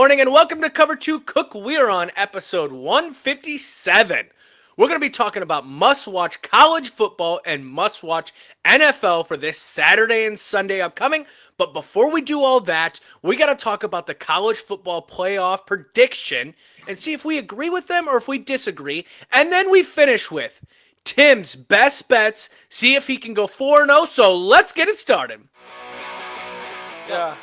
morning and welcome to Cover 2 Cook. We're on episode 157. We're going to be talking about must-watch college football and must-watch NFL for this Saturday and Sunday upcoming. But before we do all that, we got to talk about the college football playoff prediction and see if we agree with them or if we disagree. And then we finish with Tim's best bets, see if he can go 4-0. So let's get it started. Yeah,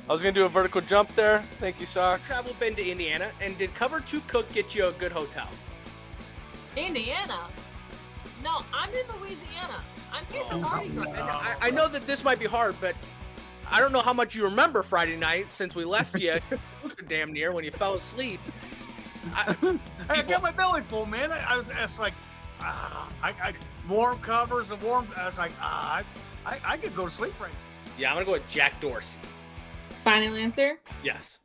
I was going to do a vertical jump there. Thank you, Socks. Travel been to Indiana, and did Cover 2 Cook get you a good hotel? Indiana? No, I'm in Louisiana. I'm here for Mardi Gras. I know that this might be hard, but I don't know how much you remember Friday night since we left you damn near when you fell asleep. I got my belly full, man. I was like, I warm covers and warm. I was like, I could go to sleep right now. Yeah, I'm going to go with Jack Dorsey. Final answer? Yes.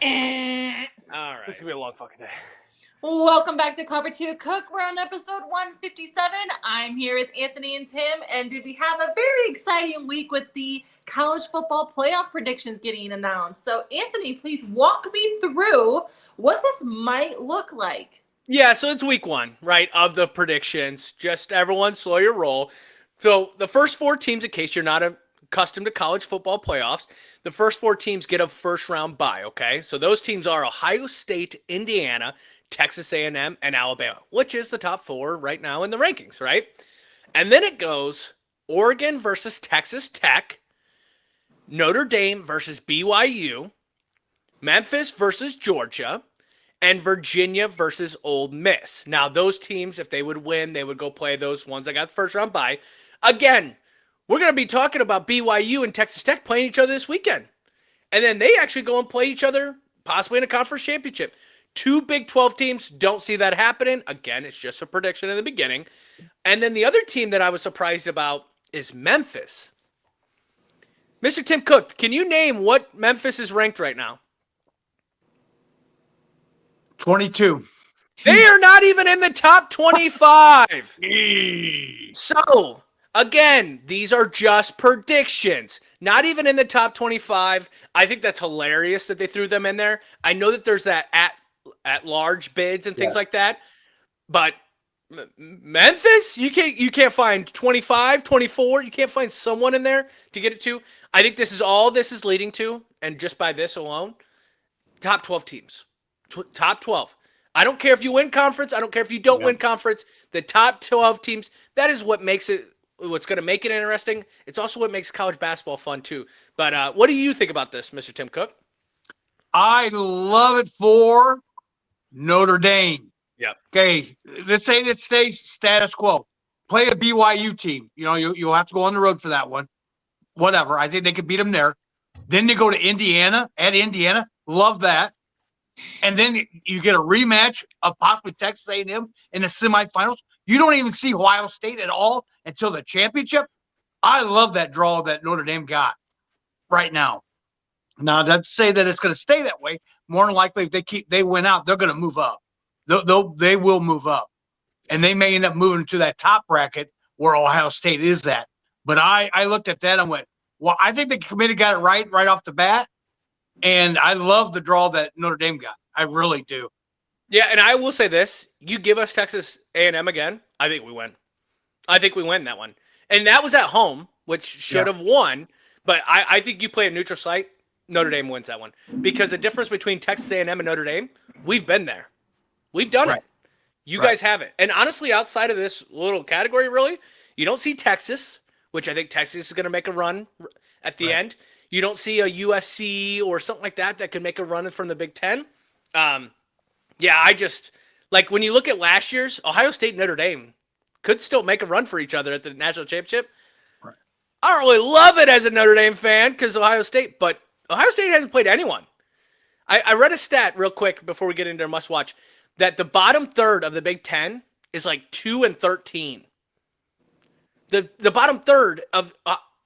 All right. This is going to be a long fucking day. Welcome back to Cover 2 Cook. We're on episode 157. I'm here with Anthony and Tim, and did we have a very exciting week with the college football playoff predictions getting announced. So, Anthony, please walk me through what this might look like. Yeah, so it's week one, right, of the predictions. Just everyone slow your roll. So the first four teams, in case you're not accustomed to college football playoffs, the first four teams get a first-round bye, okay? So those teams are Ohio State, Indiana, Texas A&M, and Alabama, which is the top four right now in the rankings, right? And then it goes Oregon versus Texas Tech, Notre Dame versus BYU, Memphis versus Georgia, and Virginia versus Ole Miss. Now, those teams, if they would win, they would go play those ones that got the first-round bye. Again, we're going to be talking about BYU and Texas Tech playing each other this weekend. And then they actually go and play each other, possibly in a conference championship. Two Big 12 teams, don't see that happening. Again, it's just a prediction in the beginning. And then the other team that I was surprised about is Memphis. Mr. Tim Cook, can you name what Memphis is ranked right now? 22. They are not even in the top 25. So, again, these are just predictions. Not even in the top 25. I think that's hilarious that they threw them in there. I know that there's that at large bids and things like that. But Memphis, you can't find 25, 24. You can't find someone in there to get it to. I think this is all this is leading to, and just by this alone, top 12 teams. Top 12. I don't care if you win conference. I don't care if you don't win conference. The top 12 teams, that is what makes it, what's going to make it interesting. It's also what makes college basketball fun, too. But what do you think about this, Mr. Tim Cook? I love it for Notre Dame. Yep. Okay, let's say it stays status quo. Play a BYU team. You know, you'll have to go on the road for that one. Whatever. I think they could beat them there. Then they go to Indiana, at Indiana. Love that. And then you get a rematch of possibly Texas A&M in the semifinals. You don't even see Ohio State at all until the championship. I love that draw that Notre Dame got right now. Now, let's say that it's going to stay that way. More than likely, if they win out, they're going to move up. They will move up, and they may end up moving to that top bracket where Ohio State is at. But I looked at that and went, well, I think the committee got it right off the bat. And I love the draw that Notre Dame got. I really do. Yeah, and I will say this. You give us Texas A&M again, I think we win. I think we win that one. And that was at home, which should have won. But I think you play a neutral site, Notre Dame wins that one. Because the difference between Texas A&M and Notre Dame, we've been there. We've done it. You guys haven't. And honestly, outside of this little category, really, you don't see Texas, which I think Texas is going to make a run at the end. You don't see a USC or something like that could make a run from the Big Ten. I just, like, when you look at last year's, Ohio State and Notre Dame could still make a run for each other at the national championship. Right. I don't really love it as a Notre Dame fan because Ohio State, but Ohio State hasn't played anyone. I read a stat real quick before we get into our must-watch that the bottom third of the Big Ten is like 2-13. The bottom third of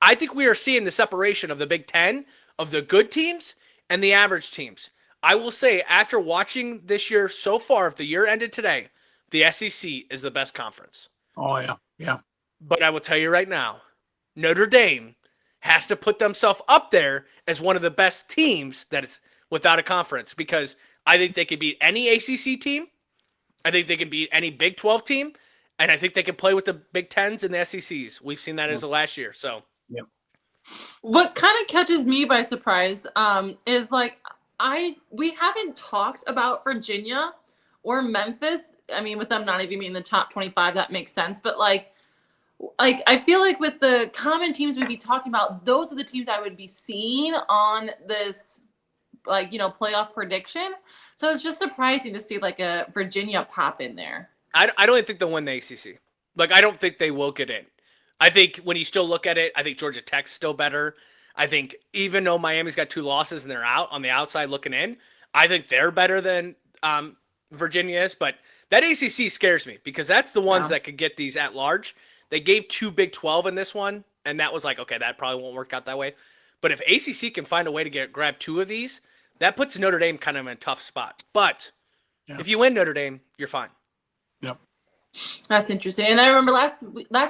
I think we are seeing the separation of the Big Ten, of the good teams, and the average teams. I will say, after watching this year so far, if the year ended today, the SEC is the best conference. Oh, yeah. But I will tell you right now, Notre Dame has to put themselves up there as one of the best teams that is without a conference, because I think they could beat any ACC team. I think they can beat any Big 12 team. And I think they can play with the Big Tens and the SECs. We've seen that as of last year. So, What kind of catches me by surprise is like we haven't talked about Virginia or Memphis. I mean, with them not even being in the top 25, that makes sense. But like I feel like with the common teams we'd be talking about, those are the teams I would be seeing on this playoff prediction. So it's just surprising to see like a Virginia pop in there. I don't even think they'll win the ACC. Like, I don't think they will get in. I think when you still look at it, I think Georgia Tech's still better. I think even though Miami's got 2 losses and they're out on the outside looking in, I think they're better than Virginia is. But that ACC scares me because that's the ones that could get these at large. They gave 2 Big 12 in this one, and that was like, okay, that probably won't work out that way. But if ACC can find a way to grab 2 of these, that puts Notre Dame kind of in a tough spot. But if you win Notre Dame, you're fine. Yep. That's interesting. And I remember last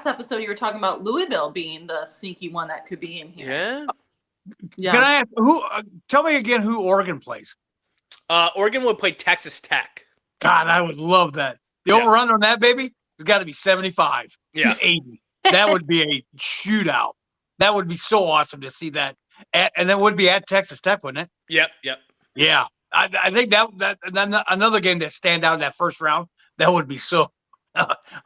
episode you were talking about Louisville being the sneaky one that could be in here. Yeah. Yeah. Can I ask tell me again who Oregon plays? Oregon would play Texas Tech. God, I would love that. The over-under on that, baby, has got to be 75. Yeah. 80. That would be a shootout. That would be so awesome to see that. And that would be at Texas Tech, wouldn't it? Yep. Yeah. I think that another game that stand out in that first round, that would be so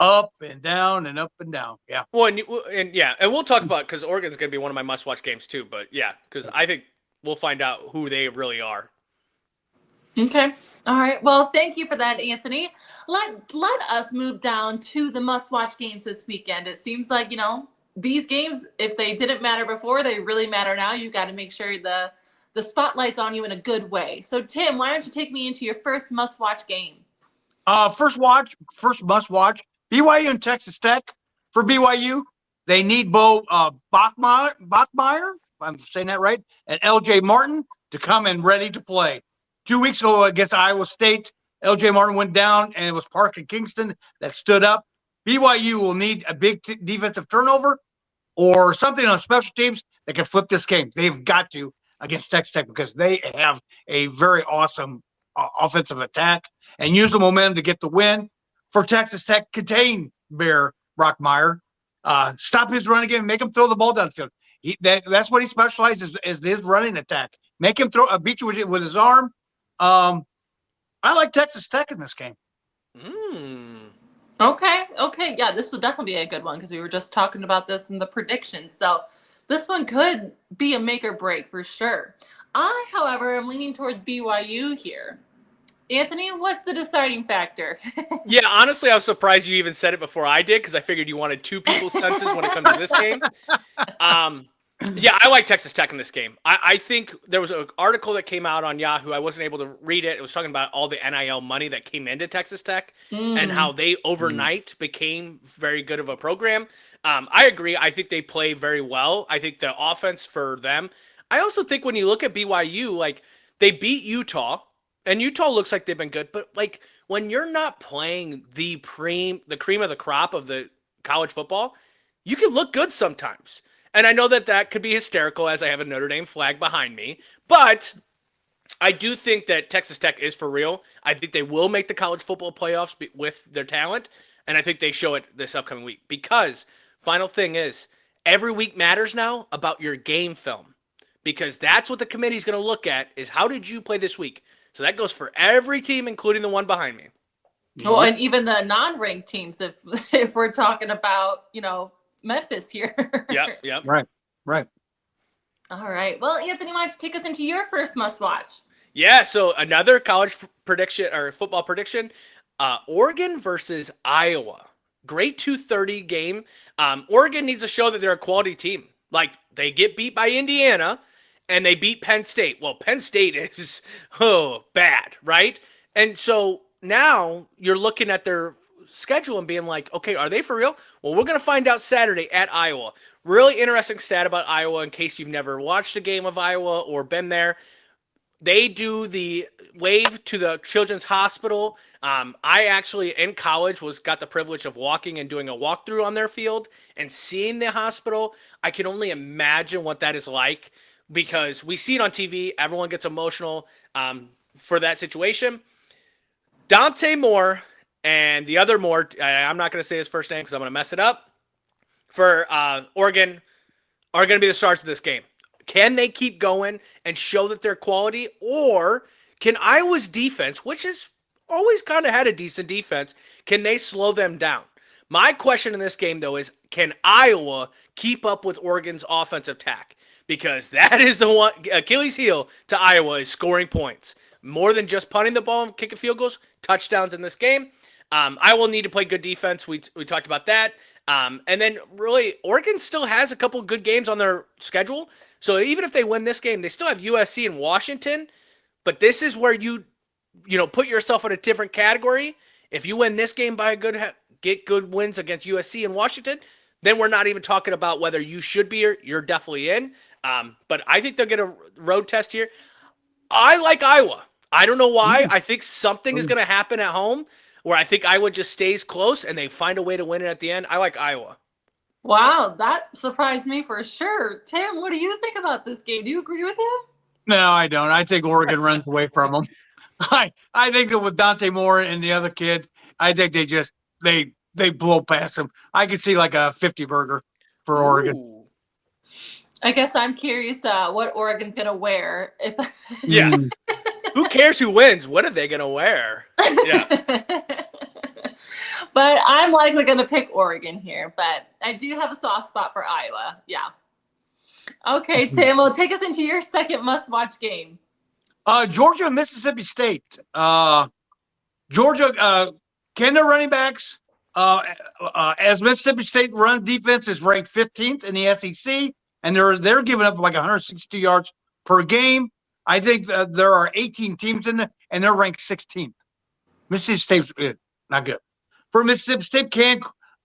up and down and up and down. Yeah. Well, and we'll talk about, because Oregon's going to be one of my must-watch games too. But yeah, because I think we'll find out who they really are. Okay. All right. Well, thank you for that, Anthony. Let us move down to the must-watch games this weekend. It seems like, these games, if they didn't matter before, they really matter now. You got to make sure the spotlight's on you in a good way. So, Tim, why don't you take me into your first must-watch game? First must watch, BYU and Texas Tech. For BYU, they need Bo Bachmeyer, if I'm saying that right, and LJ Martin to come in ready to play. 2 weeks ago against Iowa State, LJ Martin went down, and it was Parker Kingston that stood up. BYU will need a big defensive turnover or something on special teams that can flip this game. They've got to against Texas Tech because they have a very awesome offensive attack and use the momentum to get the win. For Texas Tech, contain Bear Brockmeyer, stop his run again, make him throw the ball down the field. That's what he specializes is his running attack. Make him beat you with his arm. I like Texas Tech in this game. Okay. Yeah, this will definitely be a good one because we were just talking about this in the predictions. So this one could be a make or break for sure. I, however, am leaning towards BYU here. Anthony, what's the deciding factor? Yeah, honestly, I was surprised you even said it before I did because I figured you wanted 2 people's senses when it comes to this game. Yeah, I like Texas Tech in this game. I think there was an article that came out on Yahoo. I wasn't able to read it. It was talking about all the NIL money that came into Texas Tech and how they overnight became very good of a program. I agree. I think they play very well. I think the offense for them. I also think when you look at BYU, like they beat Utah, and Utah looks like they've been good. But like when you're not playing the cream of the crop of the college football, you can look good sometimes. And I know that could be hysterical as I have a Notre Dame flag behind me. But I do think that Texas Tech is for real. I think they will make the college football playoffs with their talent. And I think they show it this upcoming week. Because, final thing is, every week matters now about your game film. Because that's what the committee is going to look at is how did you play this week? So that goes for every team, including the one behind me. Well, and even the non-ranked teams, if we're talking about, Memphis here. Yep. Right. All right. Well, Anthony, why don't you take us into your first must-watch? Yeah, so another college prediction or football prediction, Oregon versus Iowa. Great 2:30 game. Oregon needs to show that they're a quality team. Like, they get beat by Indiana, and they beat Penn State. Well, Penn State is, bad, right? And so now you're looking at their schedule and being like, okay, are they for real? Well, we're going to find out Saturday at Iowa. Really interesting stat about Iowa in case you've never watched a game of Iowa or been there. They do the wave to the children's hospital. I actually in college got the privilege of walking and doing a walkthrough on their field and seeing the hospital. I can only imagine what that is like because we see it on TV. Everyone gets emotional for that situation. Dante Moore and the other Moore, I'm not going to say his first name because I'm going to mess it up, for Oregon are going to be the stars of this game. Can they keep going and show that they're quality, or can Iowa's defense, which has always kind of had a decent defense, can they slow them down? My question in this game, though, is can Iowa keep up with Oregon's offensive attack? Because that is the one Achilles heel to Iowa is scoring points. More than just punting the ball and kicking field goals, touchdowns in this game. Iowa will need to play good defense. We talked about that. And then really, Oregon still has a couple good games on their schedule. So even if they win this game, they still have USC and Washington. But this is where you put yourself in a different category. If you win this game by get good wins against USC and Washington, then we're not even talking about whether you should be or you're definitely in. But I think they'll get a road test here. I like Iowa. I don't know why. I think something is going to happen at home where I think Iowa just stays close and they find a way to win it at the end. I like Iowa. Wow, that surprised me for sure. Tim, what do you think about this game? Do you agree with him? No, I don't. I think Oregon runs away from them. I think that with Dante Moore and the other kid, I think they blow past them. I could see like a 50 burger for Oregon. Ooh. I guess I'm curious what Oregon's going to wear. Yeah. Who cares who wins? What are they going to wear? Yeah. But I'm likely going to pick Oregon here. But I do have a soft spot for Iowa. Yeah. Okay, Tim, well, take us into your second must-watch game. Georgia, Mississippi State. Georgia, can their running backs, as Mississippi State run defense is ranked 15th in the SEC, and they're giving up like 162 yards per game. I think there are 18 teams in there, and they're ranked 16th. Mississippi State's not good. For Mississippi State, can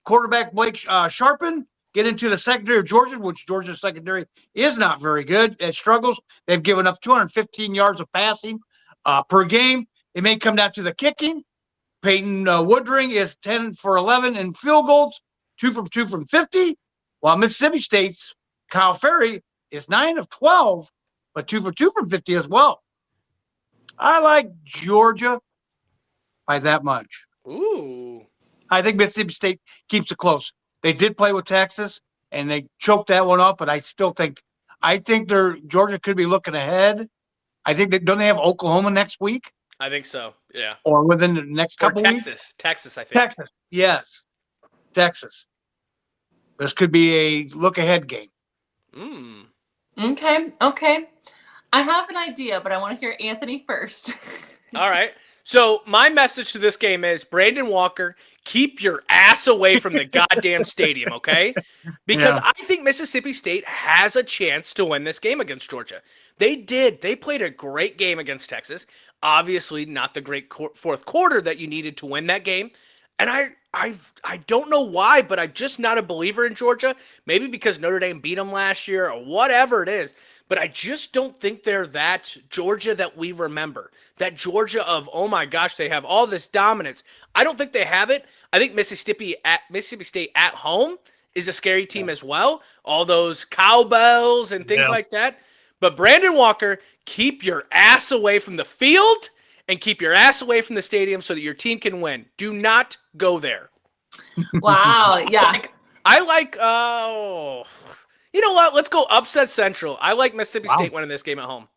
quarterback Blake Sharpen get into the secondary of Georgia, which Georgia's secondary is not very good. It struggles. They've given up 215 yards of passing per game. It may come down to the kicking. Peyton Woodring is 10 for 11 in field goals, 2 from 50, while Mississippi State's Kyle Ferry is 9 of 12, but 2 from 50 as well. I like Georgia by that much. Ooh. I think Mississippi State keeps it close. They did play with Texas, and they choked that one up, but I think Georgia could be looking ahead. I think don't they have Oklahoma next week? I think so, yeah. Or within the next couple weeks? Texas, I think. Texas, yes. Texas. This could be a look-ahead game. Okay. I have an idea, but I want to hear Anthony first. All right. So my message to this game is, Brandon Walker, keep your ass away from the goddamn stadium, okay? Because I think Mississippi State has a chance to win this game against Georgia. They did. They played a great game against Texas. Obviously, not the great fourth quarter that you needed to win that game. And I don't know why, but I'm just not a believer in Georgia. Maybe because Notre Dame beat them last year or whatever it is. But I just don't think they're that Georgia that we remember. That Georgia of, oh my gosh, they have all this dominance. I don't think they have it. I think Mississippi State at home is a scary team as well. All those cowbells and things like that. But Brandon Walker, keep your ass away from the field and keep your ass away from the stadium so that your team can win. Do not go there. Wow, yeah. You know what? Let's go upset Central. I like Mississippi State winning this game at home.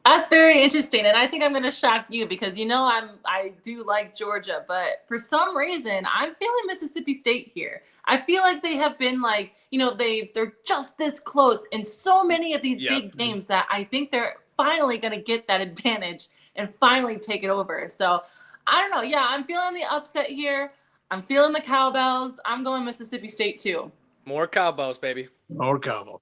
That's very interesting, and I think I'm going to shock you because I do like Georgia, but for some reason I'm feeling Mississippi State here. I feel like they have been they're just this close in so many of these big games that I think they're finally going to get that advantage and finally take it over. So I don't know. Yeah, I'm feeling the upset here. I'm feeling the cowbells. I'm going Mississippi State too. More cowbells, baby. More cowbells.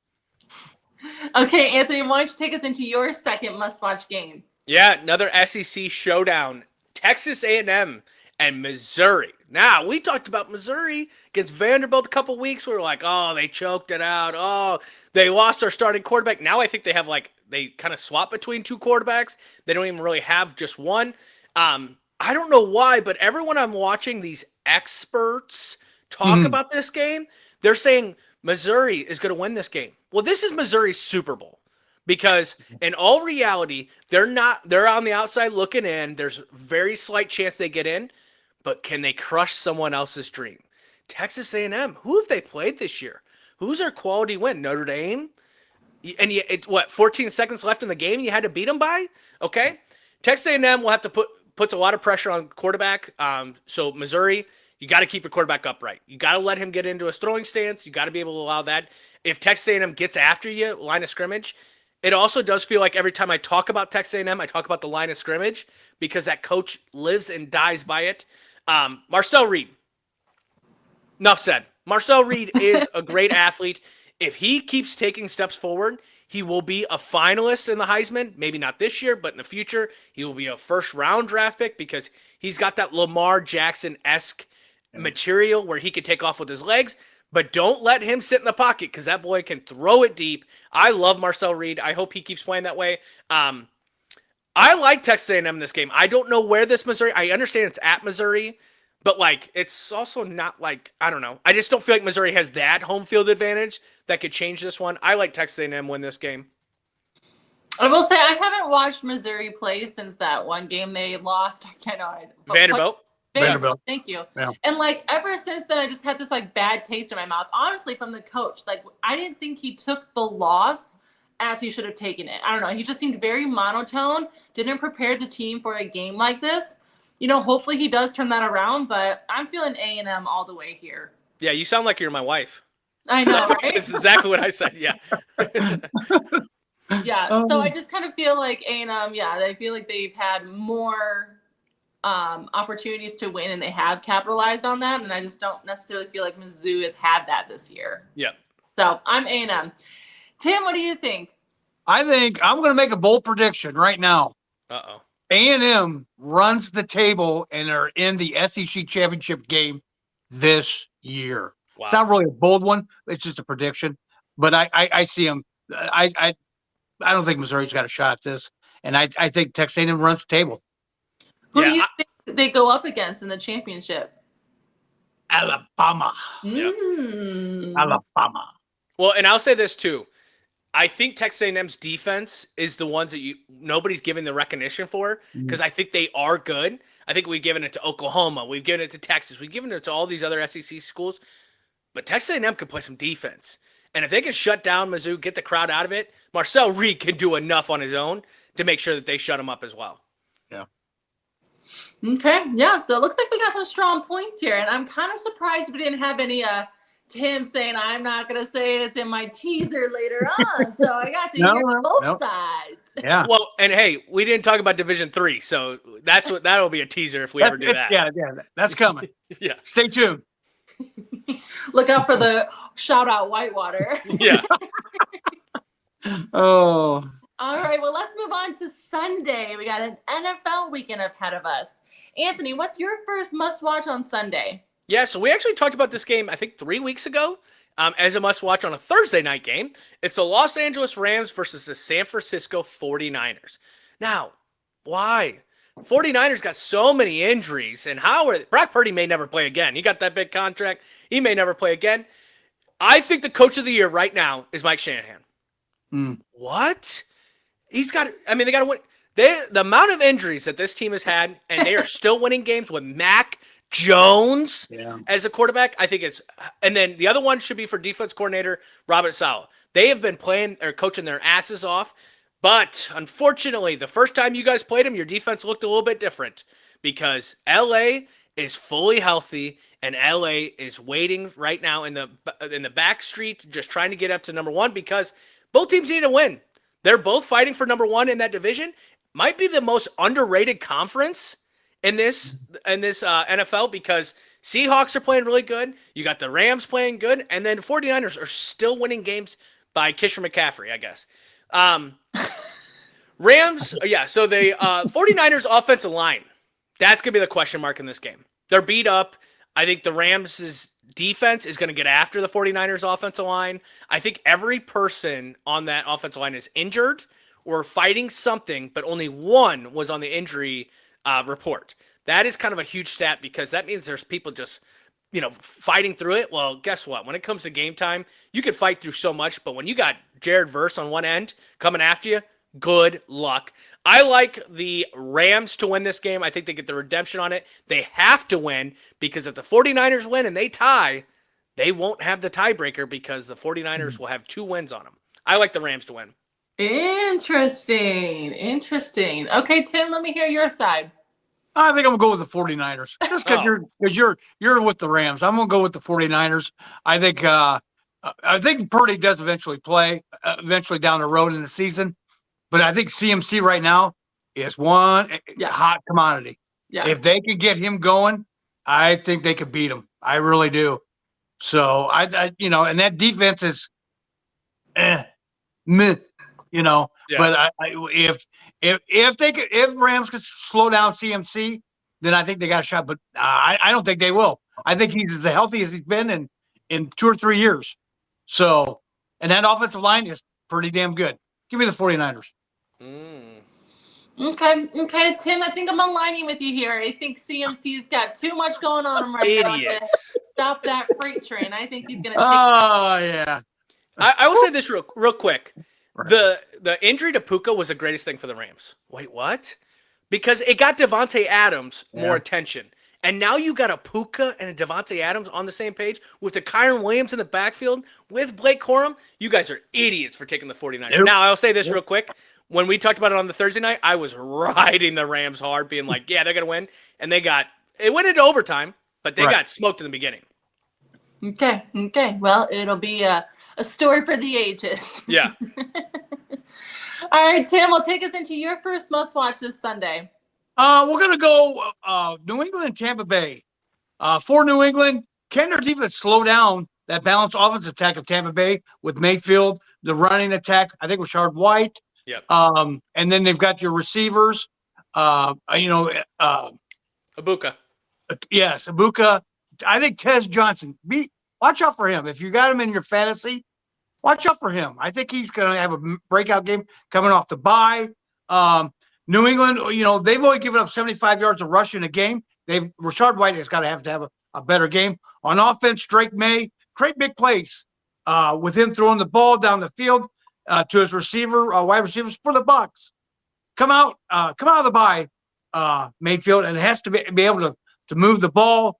Okay, Anthony, why don't you take us into your second must-watch game? Yeah, another SEC showdown. Texas A&M and Missouri. Now, we talked about Missouri against Vanderbilt a couple weeks. We were like, oh, they choked it out. Oh, they lost their starting quarterback. Now I think they have they kind of swap between two quarterbacks. They don't even really have just one. I don't know why, but everyone I'm watching, these experts talk about this game, they're saying Missouri is going to win this game. Well, this is Missouri's Super Bowl. Because in all reality, they're on the outside looking in. There's very slight chance they get in, but can they crush someone else's dream? Texas A&M, who have they played this year? Who's their quality win? Notre Dame? And it's 14 seconds left in the game you had to beat them by? Okay. Texas A&M will have to puts a lot of pressure on quarterback. So Missouri, you got to keep your quarterback upright. You got to let him get into his throwing stance. You got to be able to allow that. If Texas A&M gets after you, line of scrimmage, it also does feel like every time I talk about Texas A&M, I talk about the line of scrimmage because that coach lives and dies by it. Marcel Reed. Enough said. Marcel Reed is a great athlete. If he keeps taking steps forward, he will be a finalist in the Heisman. Maybe not this year, but in the future, he will be a first-round draft pick because he's got that Lamar Jackson-esque material where he could take off with his legs. But don't let him sit in the pocket because that boy can throw it deep. I love Marcel Reed. I hope he keeps playing that way. I like Texas A&M in this game. I don't know where this Missouri. I understand it's at Missouri, but it's also not I don't know. I just don't feel like Missouri has that home field advantage that could change this one. I like Texas A&M win this game. I will say I haven't watched Missouri play since that one game they lost. I cannot. Vanderbilt. Vanderbilt. Thank you. Yeah. And ever since then, I just had this bad taste in my mouth. Honestly, from the coach, I didn't think he took the loss as he should have taken it. I don't know. He just seemed very monotone. Didn't prepare the team for a game like this. Hopefully he does turn that around. But I'm feeling A&M all the way here. Yeah, you sound like you're my wife. I know, right? That's exactly what I said. Yeah. Yeah. So I just kind of feel like A&M. Yeah, I feel like they've had more opportunities to win and they have capitalized on that, and I just don't necessarily feel like Mizzou has had that this year. Yeah. So I'm A&M. Tim, what do you think? I think I'm going to make a bold prediction right now. Uh-oh. A&M runs the table and are in the SEC championship game this year. Wow. It's not really a bold one. It's just a prediction, but I see them. I don't think Missouri's got a shot at this, and I think Texas A&M runs the table. Who do you think they go up against in the championship? Alabama. Alabama. Well, and I'll say this too. I think Texas A&M's defense is the ones that nobody's giving the recognition for because I think they are good. I think we've given it to Oklahoma. We've given it to Texas. We've given it to all these other SEC schools. But Texas A&M can play some defense. And if they can shut down Mizzou, get the crowd out of it, Marcel Reed can do enough on his own to make sure that they shut him up as well. Yeah. Okay. Yeah. So it looks like we got some strong points here. And I'm kind of surprised we didn't have any Tim saying, I'm not going to say it. It's in my teaser later on. So I got to hear both sides. Yeah. Well, and hey, we didn't talk about Division III. So that'll be a teaser if we ever do that. Yeah. That's coming. Yeah. Stay tuned. Look out for the shout out Whitewater. Yeah. Oh. All right, well, let's move on to Sunday. We got an NFL weekend ahead of us. Anthony, what's your first must-watch on Sunday? Yeah, so we actually talked about this game, I think, 3 weeks ago as a must-watch on a Thursday night game. It's the Los Angeles Rams versus the San Francisco 49ers. Now, why? 49ers got so many injuries, and Brock Purdy may never play again. He got that big contract. He may never play again. I think the coach of the year right now is Mike Shanahan. What? They got to win. The amount of injuries that this team has had, and they are still winning games with Mac Jones as a quarterback, I think it's – and then the other one should be for defense coordinator Robert Saleh. They have been playing or coaching their asses off, but unfortunately, the first time you guys played them, your defense looked a little bit different because L.A. is fully healthy, and L.A. is waiting right now in the back street just trying to get up to number one because both teams need to win. They're both fighting for number one in that division. Might be the most underrated conference in this NFL because Seahawks are playing really good. You got the Rams playing good, and then 49ers are still winning games by Christian McCaffrey, I guess. Rams, so the 49ers offensive line, that's going to be the question mark in this game. They're beat up. I think the Rams' defense is going to get after the 49ers offensive line. I think every person on that offensive line is injured or fighting something, but only one was on the injury report. That is kind of a huge stat because that means there's people just, fighting through it. Well, guess what? When it comes to game time, you can fight through so much, but when you got Jared Verse on one end coming after you, good luck. I like the Rams to win this game. I think they get the redemption on it. They have to win because if the 49ers win and they tie, they won't have the tiebreaker because the 49ers will have 2 wins on them. I like the Rams to win. Interesting. Okay, Tim, let me hear your side. I think I'm gonna go with the 49ers. Just because you're with the Rams. I'm gonna go with the 49ers. I think Purdy does eventually play down the road in the season, but I think CMC right now is one hot commodity. Yeah. If they could get him going, I think they could beat him. I really do. So I and that defense is meh, Yeah. But if Rams could slow down CMC, then I think they got a shot. But I don't think they will. I think he's as healthy as he's been in 2 or 3 years. So, and that offensive line is pretty damn good. Give me the 49ers. Okay, Tim, I think I'm aligning with you here. I think CMC's got too much going on him right now to stop that freight train. I think he's going to take yeah. I will say this real quick. Right. The injury to Puka was the greatest thing for the Rams. Wait, what? Because it got Devontae Adams more attention. And now you got a Puka and a Devontae Adams on the same page with the Kyron Williams in the backfield with Blake Corum. You guys are idiots for taking the 49ers. Nope. Now, I'll say this real quick. When we talked about it on the Thursday night, I was riding the Rams hard, being like, yeah, they're going to win. And it went into overtime, but they got smoked in the beginning. Okay. Well, it'll be a story for the ages. Yeah. All right, Tim, will take us into your first must-watch this Sunday. We're going to go New England and Tampa Bay. For New England, can their defense slow down that balanced offense attack of Tampa Bay with Mayfield, the running attack, I think, with Rashard White. Yep. And then they've got your receivers, Ibuka. Yes, Ibuka. I think Tez Johnson. Watch out for him. If you got him in your fantasy, watch out for him. I think he's going to have a breakout game coming off the bye. New England, they've only given up 75 yards of rushing a game. Rashard White has got to have a better game. On offense, Drake May, great big plays with him throwing the ball down the field to his wide receivers for the Bucs. Come out of the bye, Mayfield, and it has to be able to move the ball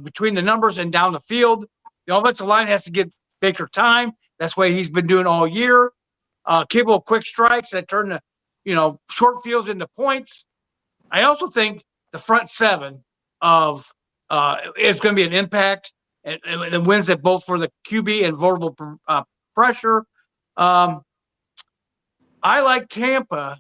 between the numbers and down the field. The offensive line has to get Baker time. That's what he's been doing all year. Capable of quick strikes that turn the short fields into points. I also think the front seven is going to be an impact and wins it both for the QB and vulnerable pressure. I like Tampa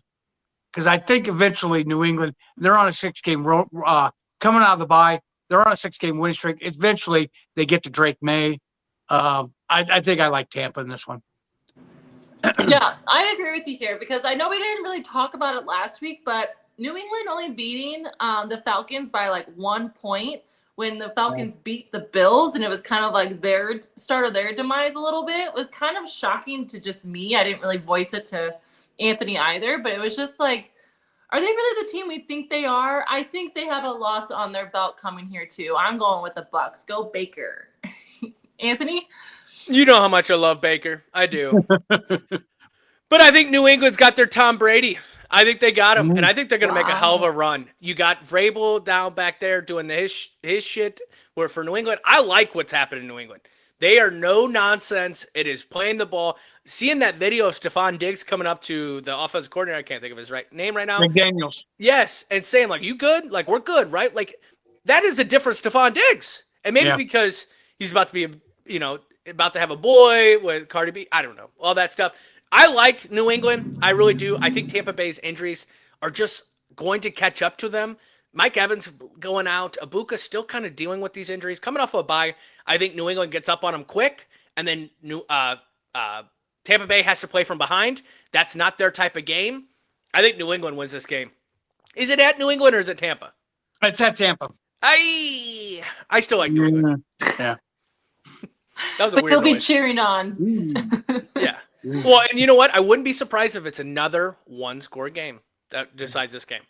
because I think eventually New England, they're on a 6-game coming out of the bye. They're on a 6-game winning streak. Eventually they get to Drake May. I think I like Tampa in this one. Yeah, I agree with you here because I know we didn't really talk about it last week, but New England only beating the Falcons by like 1 point when the Falcons beat the Bills, and it was kind of like their start of their demise a little bit. It was kind of shocking to just me. I didn't really voice it to Anthony either, but it was just like, are they really the team we think they are? I think they have a loss on their belt coming here too. I'm going with the Bucs. Go Baker. Anthony? You know how much I love Baker. I do. But I think New England's got their Tom Brady. I think they got him, and I think they're going to make a hell of a run. You got Vrabel down back there doing his shit. Where for New England, I like what's happening in New England. They are no nonsense. It is playing the ball. Seeing that video of Stephon Diggs coming up to the offensive coordinator, I can't think of his name right now. McDaniels. Yes, and saying, like, you good? Like, we're good, right? Like, that is a different Stephon Diggs. And maybe because he's about to be, about to have a boy with Cardi B. I don't know. All that stuff. I like New England. I really do. I think Tampa Bay's injuries are just going to catch up to them. Mike Evans going out. Ibuka still kind of dealing with these injuries. Coming off of a bye, I think New England gets up on them quick, and then Tampa Bay has to play from behind. That's not their type of game. I think New England wins this game. Is it at New England or is it Tampa? It's at Tampa. I still like New England. Yeah. That was a But weird you'll be noise. cheering on. Yeah. Well, and you know what? I wouldn't be surprised if it's another one-score game that decides this game.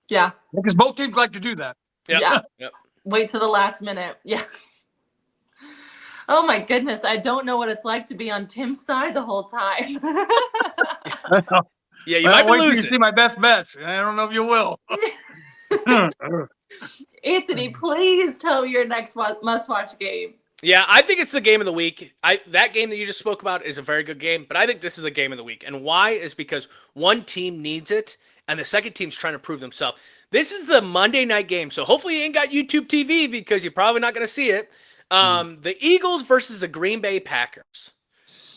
Yeah. Because both teams like to do that. Yep. Yeah. Yep. Wait till the last minute. Yeah. Oh my goodness. I don't know what it's like to be on Tim's side the whole time. Yeah, you Well, might be wait till you losing. see my best bets. I don't know if you will. Anthony, please tell me your next must-watch game. Yeah, I think it's the game of the week. That game that you just spoke about is a very good game, but I think this is the game of the week. And why is because one team needs it, and the second team's trying to prove themselves. This is the Monday night game, so hopefully you ain't got YouTube TV because you're probably not going to see it. The Eagles versus the Green Bay Packers.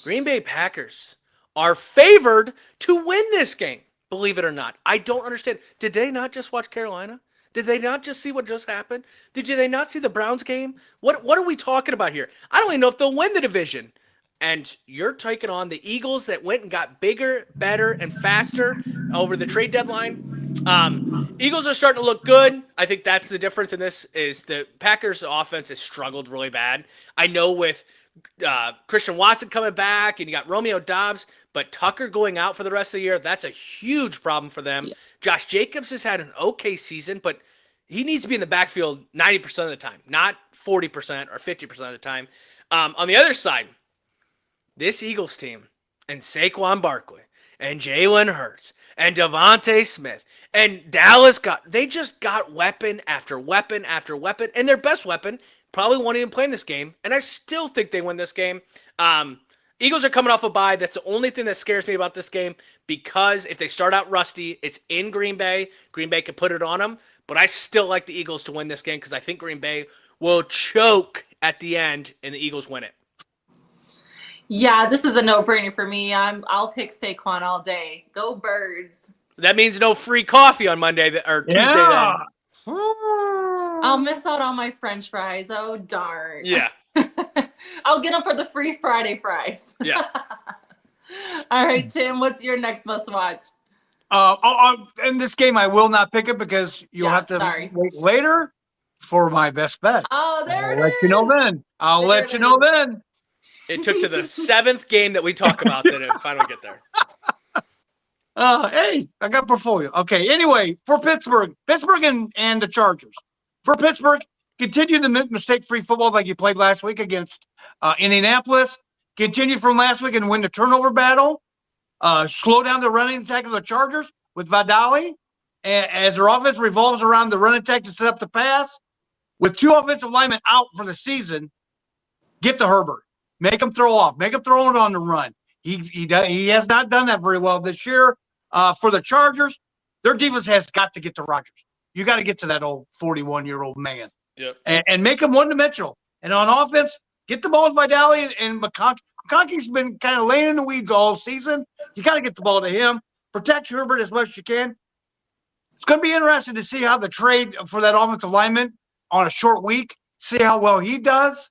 Green Bay Packers are favored to win this game, believe it or not. I don't understand. Did they not just watch Carolina? Did they not just see what just happened? Did they not see the Browns game? What are we talking about here? I don't even know if they'll win the division. And you're taking on the Eagles that went and got bigger, better, and faster over the trade deadline. Eagles are starting to look good. I think that's the difference in this is the Packers' offense has struggled really bad. I know with Christian Watson coming back and you got Romeo Doubs, but Tucker going out for the rest of the year, that's a huge problem for them. Yeah. Josh Jacobs has had an okay season, but he needs to be in the backfield 90% of the time, not 40% or 50% of the time. On the other side, this Eagles team and Saquon Barkley and Jalen Hurts and Devontae Smith and Dallas they just got weapon after weapon after weapon, and their best weapon probably won't even play in this game, and I still think they win this game. Eagles are coming off a bye. That's the only thing that scares me about this game because if they start out rusty, it's in Green Bay. Green Bay could put it on them, but I still like the Eagles to win this game because I think Green Bay will choke at the end and the Eagles win it. Yeah, this is a no-brainer for me. I'll pick Saquon all day. Go Birds. That means no free coffee on Monday or Tuesday then. I'll miss out on my French fries. Oh, darn. Yeah. I'll get them for the free Friday fries. Yeah. All right, Tim, what's your next must-watch? In this game, I will not pick it because you'll have to wait later for my best bet. Oh, there it is. I'll let you know then. I'll let you know then. It took to the seventh game that we talk about that it finally get there. Hey, I got a portfolio. Okay, anyway, for Pittsburgh and the Chargers. For Pittsburgh, continue the mistake-free football like you played last week against Indianapolis. Continue from last week and win the turnover battle. Slow down the running attack of the Chargers with Vidali. As their offense revolves around the running attack to set up the pass. With two offensive linemen out for the season, get to Herbert. Make him throw off. Make him throw it on the run. He has not done that very well this year. For the Chargers, their defense has got to get to Rodgers. You got to get to that old 41-year-old man. Yep. And make him one-dimensional. And on offense, get the ball to Vidali and McConkey. McConkey's been kind of laying in the weeds all season. You got to get the ball to him. Protect Herbert as much as you can. It's going to be interesting to see how the trade for that offensive lineman on a short week, see how well he does.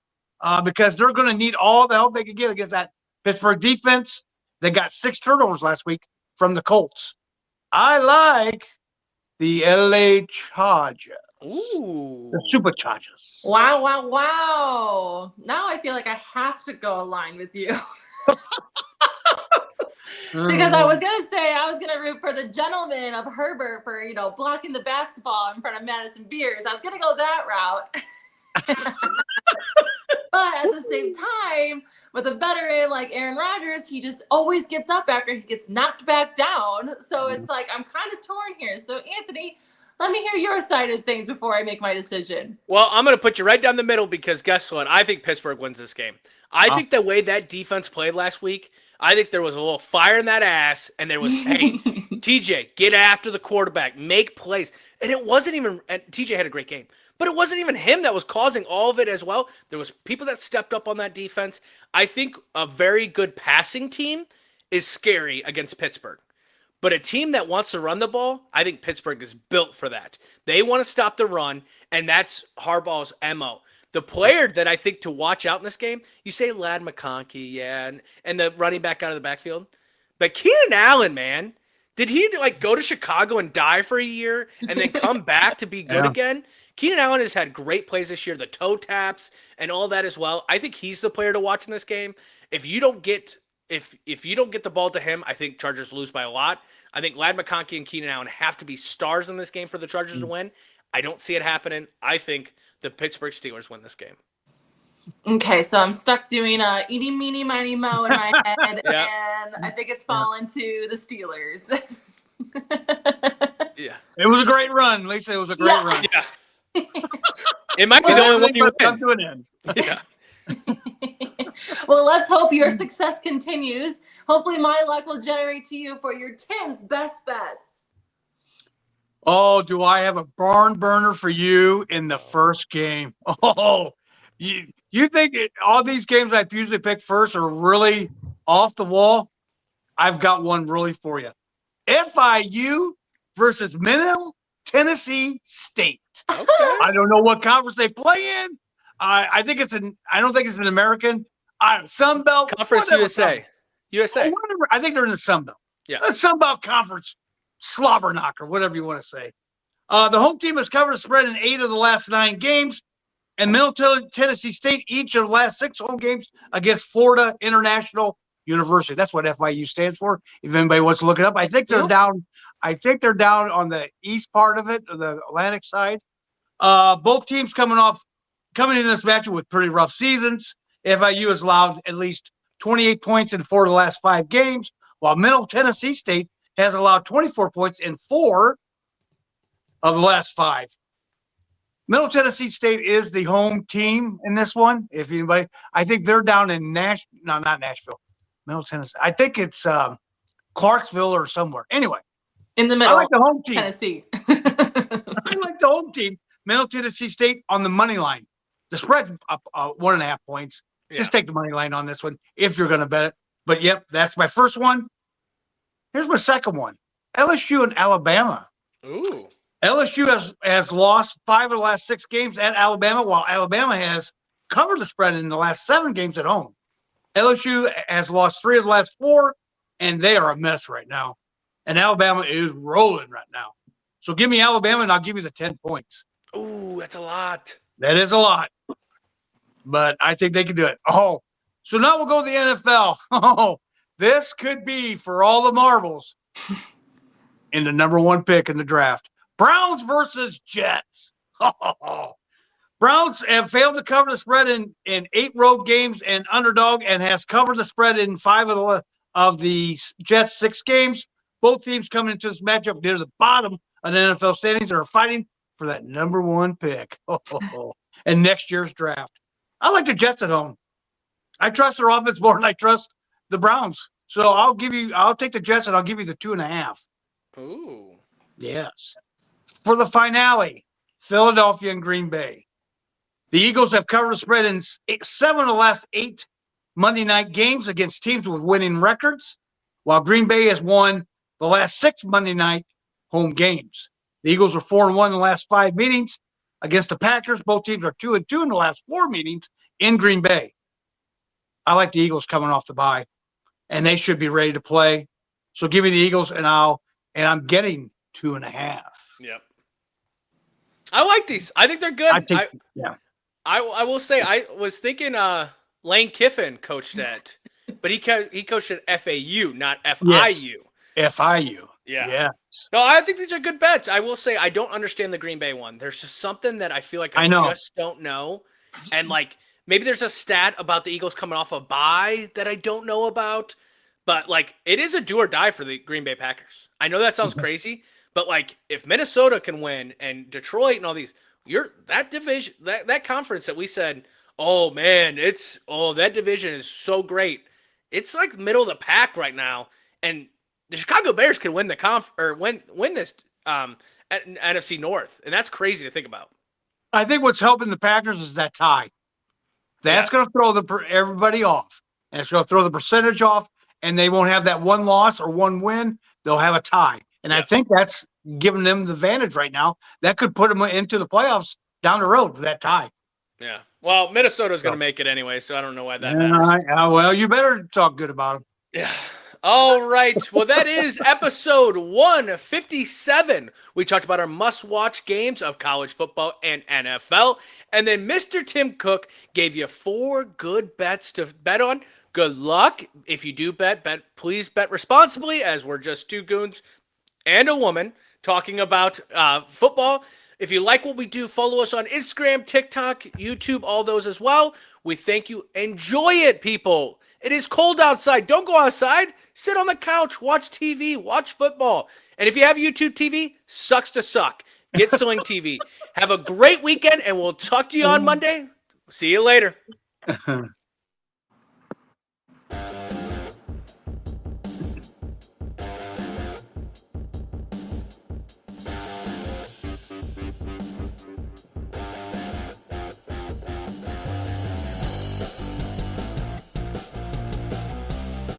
Because they're going to need all the help they can get against that Pittsburgh defense. They got 6 turnovers last week from the Colts. I like the LA Chargers. Ooh. The Superchargers. Wow, wow, wow. Now I feel like I have to go align with you. Because I was going to root for the gentleman of Herbert for, blocking the basketball in front of Madison Beers. I was going to go that route. But at the same time, with a veteran like Aaron Rodgers, he just always gets up after he gets knocked back down. So it's like I'm kind of torn here. So, Anthony, let me hear your side of things before I make my decision. Well, I'm going to put you right down the middle because guess what? I think Pittsburgh wins this game. I think the way that defense played last week, I think there was a little fire in that ass, and there was, hey, TJ, get after the quarterback, make plays. And it wasn't even – and TJ had a great game. But it wasn't even him that was causing all of it as well. There was people that stepped up on that defense. I think a very good passing team is scary against Pittsburgh. But a team that wants to run the ball, I think Pittsburgh is built for that. They want to stop the run, and that's Harbaugh's MO. The player that I think to watch out in this game, you say Ladd McConkey, yeah, and the running back out of the backfield. But Keenan Allen, man, did he go to Chicago and die for a year and then come back to be good again? Keenan Allen has had great plays this year, the toe taps and all that as well. I think he's the player to watch in this game. If you don't get the ball to him, I think Chargers lose by a lot. I think Ladd McConkey and Keenan Allen have to be stars in this game for the Chargers to win. I don't see it happening. I think the Pittsburgh Steelers win this game. Okay, so I'm stuck doing eeny, meeny, miny, mo in my head, Yeah. and I think it's fallen to the Steelers. Yeah. It was a great run, Lisa. It was a great Yeah. run. Yeah. It might be the only one you Come win. to an end. Yeah. Well, let's hope your success continues. Hopefully, my luck will generate to you for your Tim's best bets. Oh, do I have a barn burner for you in the first game? Oh, you think all these games I usually pick first are really off the wall? I've got one really for you. FIU versus Middle Tennessee State. Okay. I don't know what conference they play in. I think it's an. I don't think it's an American. Sun Belt Conference whatever USA. conference. USA. Whatever. I think they're in the Sun Belt. Yeah. The Sun Belt Conference slobber knocker, whatever you want to say. The home team has covered the spread in 8 of the last 9 games, and Middle Tennessee State each of the last 6 home games against Florida International University. That's what FIU stands for. If anybody wants to look it up, I think they're Yep. down. I think they're down on the east part of it, the Atlantic side. Both teams coming in this matchup with pretty rough seasons. FIU has allowed at least 28 points in 4 of the last 5 games, while Middle Tennessee State has allowed 24 points in 4 of the last 5. Middle Tennessee State is the home team in this one. If anybody, I think they're down in not Nashville, Middle Tennessee. I think it's Clarksville or somewhere. Anyway, In the I middle, like the home team. Tennessee. I like the home team, Middle Tennessee State on the money line. The spread's up 1.5 points. Yeah. Just take the money line on this one if you're going to bet it. But yep, that's my first one. Here's my second one: LSU and Alabama. Ooh. LSU has lost 5 of the last 6 games at Alabama, while Alabama has covered the spread in the last 7 games at home. LSU has lost 3 of the last 4, and they are a mess right now. And Alabama is rolling right now. So give me Alabama, and I'll give you the 10 points. Ooh, that's a lot. That is a lot, but I think they can do it. Oh, so now we'll go to the NFL. Oh, this could be for all the marbles in the number 1 pick in the draft. Browns versus Jets. Browns have failed to cover the spread in 8 road games and underdog, and has covered the spread in 5 of the Jets' 6 games. Both teams coming into this matchup near the bottom of the NFL standings and are fighting for that number 1 pick and next year's draft. I like the Jets at home. I trust their offense more than I trust the Browns. So I'll take the Jets, and I'll give you the 2.5. Ooh. Yes. For the finale, Philadelphia and Green Bay. The Eagles have covered the spread in 7 of the last 8 Monday night games against teams with winning records, while Green Bay has won the last 6 Monday night home games. The Eagles are 4-1 in the last 5 meetings against the Packers. Both teams are 2-2 in the last 4 meetings in Green Bay. I like the Eagles coming off the bye, and they should be ready to play. So give me the Eagles, and I'm getting 2.5. Yep. I like these. I think they're good. Yeah. I will say I was thinking Lane Kiffin coached that, but he coached at FAU, not FIU. FIU. Yeah. Yeah. No, I think these are good bets. I will say I don't understand the Green Bay one. There's just something that I feel like I know. just don't know. And like maybe there's a stat about the Eagles coming off a bye that I don't know about. But like it is a do or die for the Green Bay Packers. I know that sounds crazy, but like if Minnesota can win and Detroit and all these, that division, that conference that we said, oh man, that division is so great. It's like middle of the pack right now, and the Chicago Bears can win the win this NFC North, and that's crazy to think about. I think what's helping the Packers is that tie. That's going to throw everybody off, and it's going to throw the percentage off, and they won't have that 1 loss or 1 win. They'll have a tie, and I think that's giving them the advantage right now. That could put them into the playoffs down the road with that tie. Yeah. Well, Minnesota's going to make it anyway, so I don't know why that matters. Well, you better talk good about them. Yeah. All right. Well, that is episode 157. We talked about our must-watch games of college football and NFL. And then Mr. Tim Cook gave you 4 good bets to bet on. Good luck. If you do bet, please bet responsibly, as we're just 2 goons and a woman talking about football. If you like what we do, follow us on Instagram, TikTok, YouTube, all those as well. We thank you. Enjoy it, people. It is cold outside. Don't go outside. Sit on the couch, watch TV, watch football. And if you have YouTube TV, sucks to suck. Get Sling TV. Have a great weekend, and we'll talk to you on Monday. See you later.